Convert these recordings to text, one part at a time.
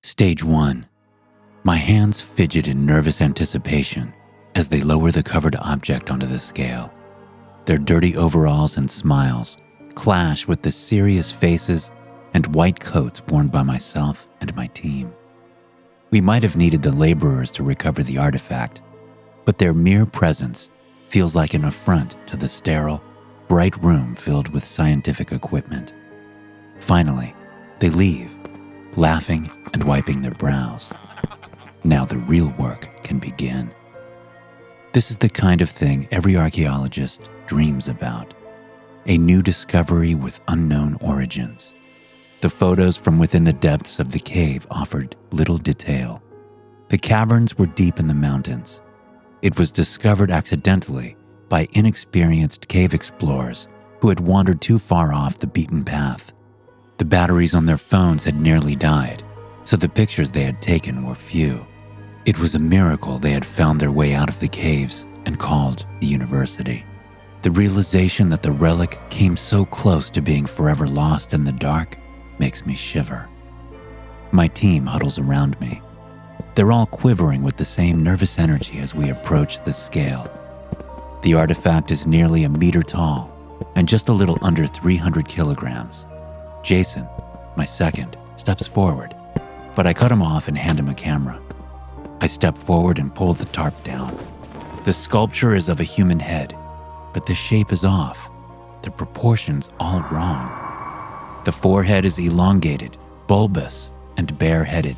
Stage 1. My hands fidget in nervous anticipation as they lower the covered object onto the scale. Their dirty overalls and smiles clash with the serious faces and white coats worn by myself and my team. We might have needed the laborers to recover the artifact, but their mere presence feels like an affront to the sterile, bright room filled with scientific equipment. Finally, they leave, laughing and wiping their brows. Now the real work can begin. This is the kind of thing every archaeologist dreams about. A new discovery with unknown origins. The photos from within the depths of the cave offered little detail. The caverns were deep in the mountains. It was discovered accidentally by inexperienced cave explorers who had wandered too far off the beaten path. The batteries on their phones had nearly died, so the pictures they had taken were few. It was a miracle they had found their way out of the caves and called the university. The realization that the relic came so close to being forever lost in the dark makes me shiver. My team huddles around me. They're all quivering with the same nervous energy as we approach the scale. The artifact is nearly a meter tall and just a little under 300 kilograms. Jason, my second, steps forward, but I cut him off and hand him a camera. I step forward and pull the tarp down. The sculpture is of a human head, but the shape is off, the proportions all wrong. The forehead is elongated, bulbous, and bare-headed.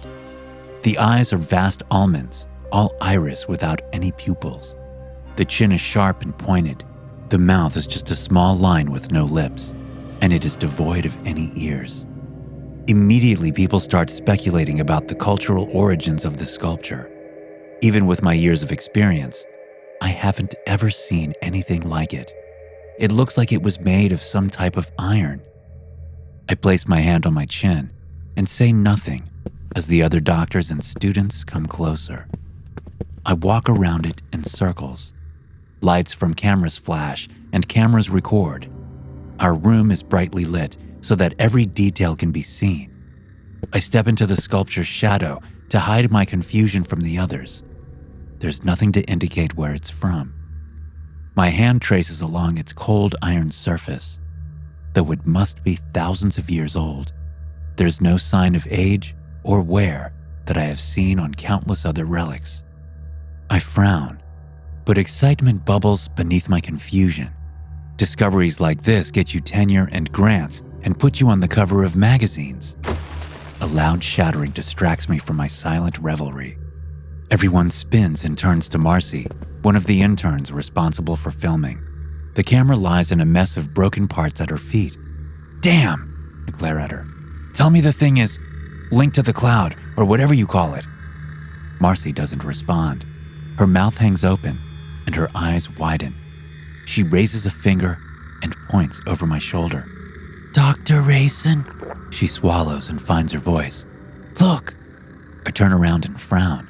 The eyes are vast almonds, all iris without any pupils. The chin is sharp and pointed. The mouth is just a small line with no lips, and it is devoid of any ears. Immediately, people start speculating about the cultural origins of the sculpture. Even with my years of experience, I haven't ever seen anything like it. It looks like it was made of some type of iron. I place my hand on my chin and say nothing as the other doctors and students come closer. I walk around it in circles. Lights from cameras flash and cameras record. Our room is brightly lit so that every detail can be seen. I step into the sculpture's shadow to hide my confusion from the others. There's nothing to indicate where it's from. My hand traces along its cold iron surface, though it must be thousands of years old. There's no sign of age or wear that I have seen on countless other relics. I frown, but excitement bubbles beneath my confusion. Discoveries like this get you tenure and grants and put you on the cover of magazines. A loud shattering distracts me from my silent revelry. Everyone spins and turns to Marcy, one of the interns responsible for filming. The camera lies in a mess of broken parts at her feet. "Damn!" I glare at her. "Tell me the thing is linked to the cloud, or whatever you call it." Marcy doesn't respond. Her mouth hangs open, and her eyes widen. She raises a finger and points over my shoulder. "Dr. Rayson?" She swallows and finds her voice. "Look!" I turn around and frown.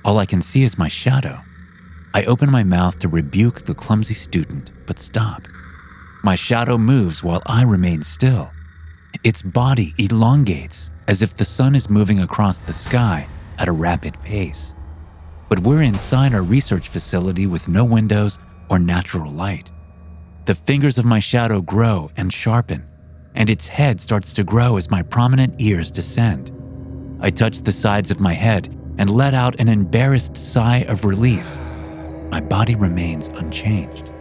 All I can see is my shadow. I open my mouth to rebuke the clumsy student, but stop. My shadow moves while I remain still. Its body elongates as if the sun is moving across the sky at a rapid pace. But we're inside our research facility with no windows or natural light. The fingers of my shadow grow and sharpen, and its head starts to grow as my prominent ears descend. I touch the sides of my head and let out an embarrassed sigh of relief. My body remains unchanged.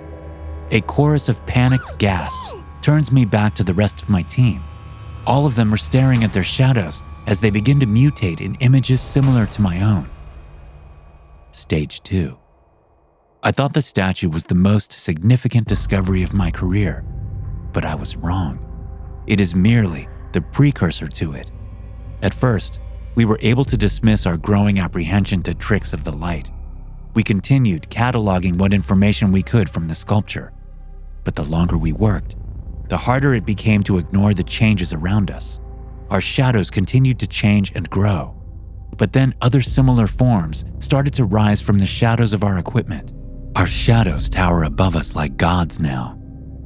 A chorus of panicked gasps turns me back to the rest of my team. All of them are staring at their shadows as they begin to mutate in images similar to my own. Stage 2. I thought the statue was the most significant discovery of my career, but I was wrong. It is merely the precursor to it. At first, we were able to dismiss our growing apprehension to tricks of the light. We continued cataloging what information we could from the sculpture, but the longer we worked, the harder it became to ignore the changes around us. Our shadows continued to change and grow, but then other similar forms started to rise from the shadows of our equipment. Our shadows tower above us like gods now.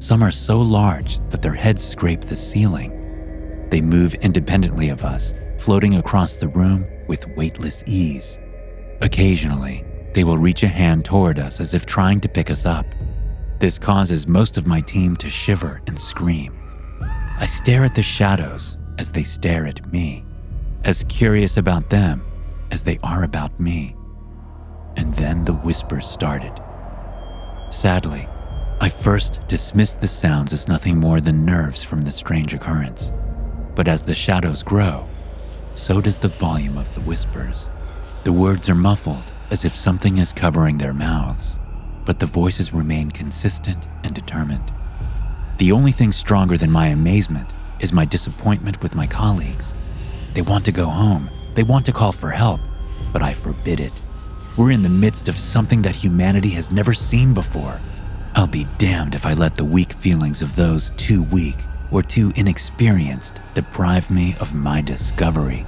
Some are so large that their heads scrape the ceiling. They move independently of us, floating across the room with weightless ease. Occasionally, they will reach a hand toward us as if trying to pick us up. This causes most of my team to shiver and scream. I stare at the shadows as they stare at me, as curious about them as they are about me. And then the whispers started. Sadly, I first dismissed the sounds as nothing more than nerves from the strange occurrence. But as the shadows grow, so does the volume of the whispers. The words are muffled as if something is covering their mouths, but the voices remain consistent and determined. The only thing stronger than my amazement is my disappointment with my colleagues. They want to go home, they want to call for help, but I forbid it. We're in the midst of something that humanity has never seen before. I'll be damned if I let the weak feelings of those too weak or too inexperienced deprive me of my discovery.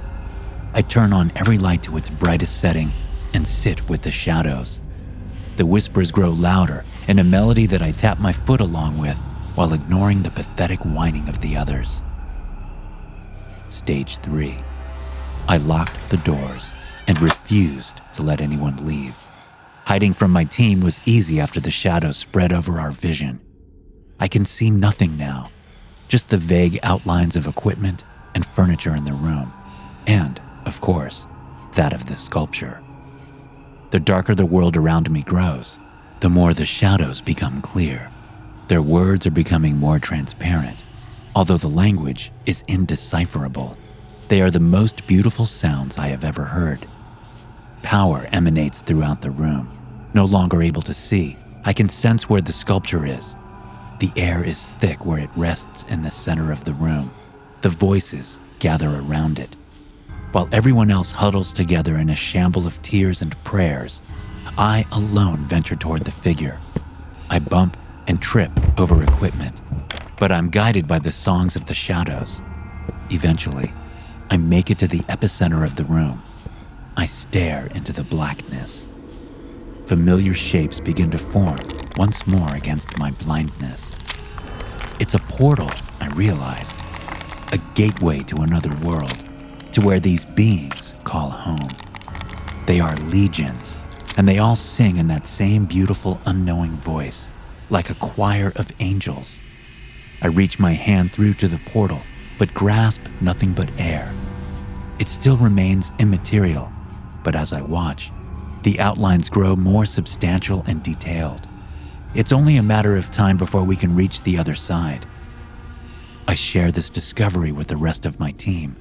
I turn on every light to its brightest setting and sit with the shadows. The whispers grow louder in a melody that I tap my foot along with while ignoring the pathetic whining of the others. Stage 3. I locked the doors and refused to let anyone leave. Hiding from my team was easy after the shadows spread over our vision. I can see nothing now, just the vague outlines of equipment and furniture in the room, and, of course, that of the sculpture. The darker the world around me grows, the more the shadows become clear. Their words are becoming more transparent. Although the language is indecipherable, they are the most beautiful sounds I have ever heard. Power emanates throughout the room. No longer able to see, I can sense where the sculpture is. The air is thick where it rests in the center of the room. The voices gather around it. While everyone else huddles together in a shamble of tears and prayers, I alone venture toward the figure. I bump and trip over equipment, but I'm guided by the songs of the shadows. Eventually, I make it to the epicenter of the room. I stare into the blackness. Familiar shapes begin to form once more against my blindness. It's a portal, I realize, a gateway to another world, to where these beings call home. They are legions, and they all sing in that same beautiful, unknowing voice, like a choir of angels. I reach my hand through to the portal, but grasp nothing but air. It still remains immaterial, but as I watch, the outlines grow more substantial and detailed. It's only a matter of time before we can reach the other side. I share this discovery with the rest of my team,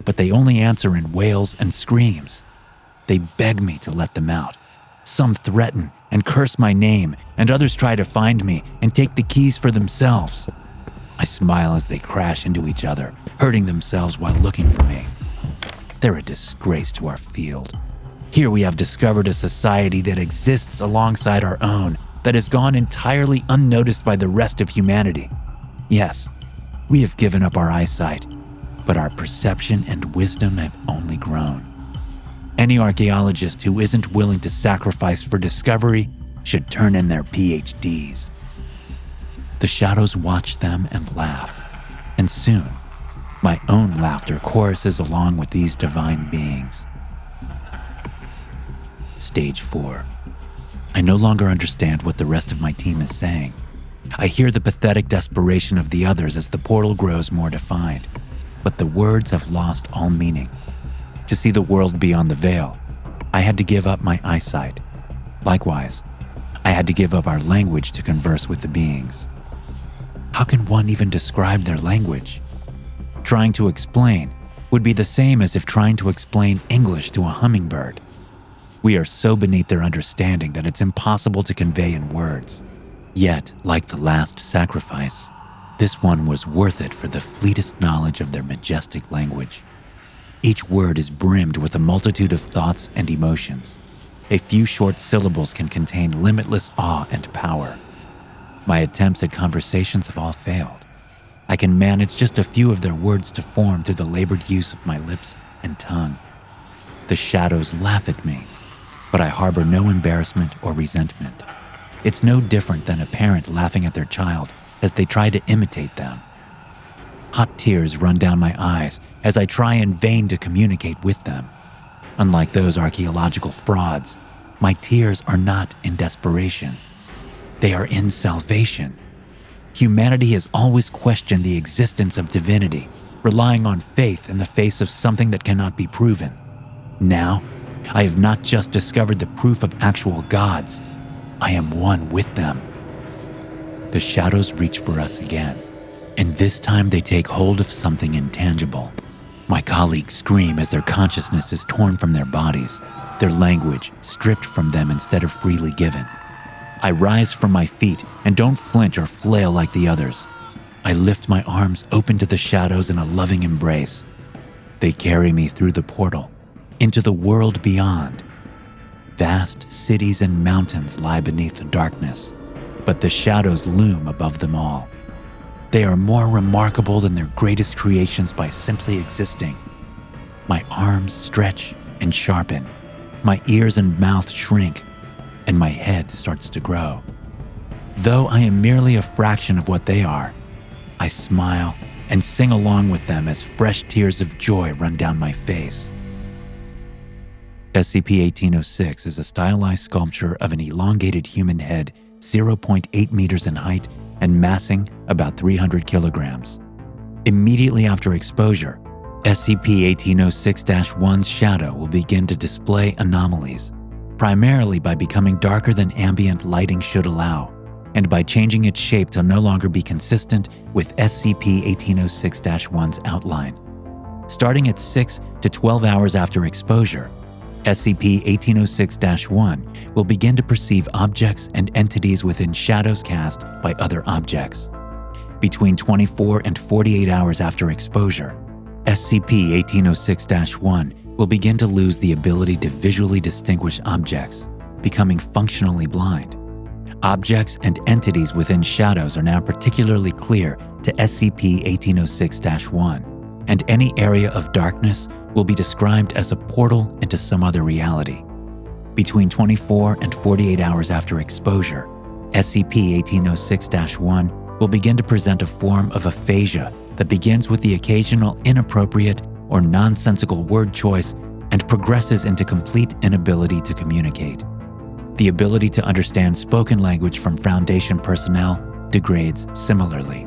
but they only answer in wails and screams. They beg me to let them out. Some threaten and curse my name, and others try to find me and take the keys for themselves. I smile as they crash into each other, hurting themselves while looking for me. They're a disgrace to our field. Here we have discovered a society that exists alongside our own, that has gone entirely unnoticed by the rest of humanity. Yes, we have given up our eyesight, but our perception and wisdom have only grown. Any archaeologist who isn't willing to sacrifice for discovery should turn in their PhDs. The shadows watch them and laugh, and soon, my own laughter choruses along with these divine beings. Stage 4. I no longer understand what the rest of my team is saying. I hear the pathetic desperation of the others as the portal grows more defined, but the words have lost all meaning. To see the world beyond the veil, I had to give up my eyesight. Likewise, I had to give up our language to converse with the beings. How can one even describe their language? Trying to explain would be the same as if trying to explain English to a hummingbird. We are so beneath their understanding that it's impossible to convey in words. Yet, like the last sacrifice, this one was worth it for the fleetest knowledge of their majestic language. Each word is brimmed with a multitude of thoughts and emotions. A few short syllables can contain limitless awe and power. My attempts at conversations have all failed. I can manage just a few of their words to form through the labored use of my lips and tongue. The shadows laugh at me, but I harbor no embarrassment or resentment. It's no different than a parent laughing at their child as they try to imitate them. Hot tears run down my eyes as I try in vain to communicate with them. Unlike those archaeological frauds, my tears are not in desperation. They are in salvation. Humanity has always questioned the existence of divinity, relying on faith in the face of something that cannot be proven. Now, I have not just discovered the proof of actual gods, I am one with them. The shadows reach for us again, and this time they take hold of something intangible. My colleagues scream as their consciousness is torn from their bodies, their language stripped from them instead of freely given. I rise from my feet and don't flinch or flail like the others. I lift my arms open to the shadows in a loving embrace. They carry me through the portal, into the world beyond. Vast cities and mountains lie beneath the darkness, but the shadows loom above them all. They are more remarkable than their greatest creations by simply existing. My arms stretch and sharpen, my ears and mouth shrink, and my head starts to grow. Though I am merely a fraction of what they are, I smile and sing along with them as fresh tears of joy run down my face. SCP-1806 is a stylized sculpture of an elongated human head 0.8 meters in height and massing about 300 kilograms. Immediately after exposure, SCP-1806-1's shadow will begin to display anomalies, primarily by becoming darker than ambient lighting should allow, and by changing its shape to no longer be consistent with SCP-1806-1's outline. Starting at 6 to 12 hours after exposure, SCP-1806-1 will begin to perceive objects and entities within shadows cast by other objects. Between 24 and 48 hours after exposure, SCP-1806-1 will begin to lose the ability to visually distinguish objects, becoming functionally blind. Objects and entities within shadows are now particularly clear to SCP-1806-1, and any area of darkness will be described as a portal into some other reality. Between 24 and 48 hours after exposure, SCP-1806-1 will begin to present a form of aphasia that begins with the occasional inappropriate or nonsensical word choice and progresses into complete inability to communicate. The ability to understand spoken language from Foundation personnel degrades similarly.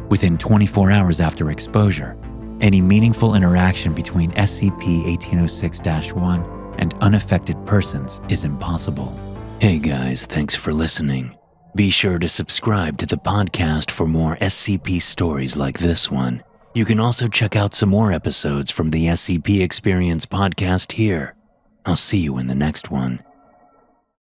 Within 24 hours after exposure, any meaningful interaction between SCP-1806-1 and unaffected persons is impossible. Hey guys, thanks for listening. Be sure to subscribe to the podcast for more SCP stories like this one. You can also check out some more episodes from the SCP Experience podcast here. I'll see you in the next one.